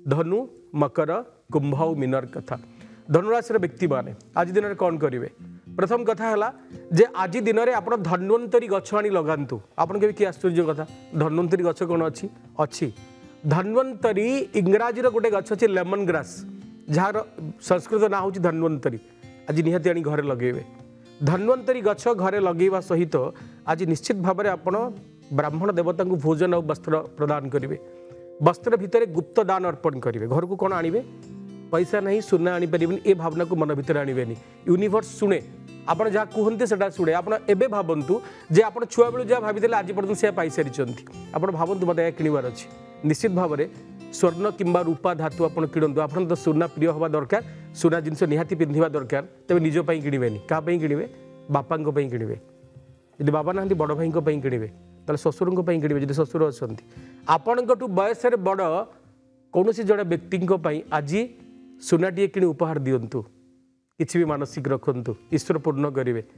धनु मकर कुंभ और मीनर कथा धनुराशि व्यक्ति माने आज दिन में कौन करेंगे प्रथम कथा है जे आज दिन में आप धन्वंतरी गछ आनी लगातु आपन के आश्चर्य कथा धन्वंतरी गछ कौन अच्छी अच्छी धन्वंतरी इंग्राजी गोटे गछ अच्छे लेमन ग्रास जार संस्कृत ना हूँ धन्वंतरी आज निहाती आनी घरे लगेबे धन्वंतरी गछ घरे लगेवा सहित आज निश्चित भाव में आपण ब्राह्मण देवता को भोजन और वस्त्र प्रदान करेंगे वस्त्र भितर गुप्त दान अर्पण करेंगे घर को कौन आनिबे पैसा नहीं सुना आनीपर ए भावना को मन भितर आने यूनिवर्स शुणे आप जहाँ कहते से शुणे आप भावतु जे आप छुआ बेलू जहाँ भाई आज पर्यटन से पाई सारी आप भावतु मत किणवार अच्छी निश्चित भाव में स्वर्ण किंबा रूपा धातु आप किणतु आप तो सुना प्रिय हवा दरकार सुना जिनस निहाती पिंधा दरकार तेज निजपाई किणवेनि क्या किणवे बापा किणवे यदि बाबा ना बड़ भाई किणवे ताले ससुर किणवे जब ससुर अच्छा आपण बयस बड़ कौन जड़े व्यक्ति आज सुनाटे कि उपहार दिंतु किसी भी मानसिक रखु ईश्वर पूर्ण करेंगे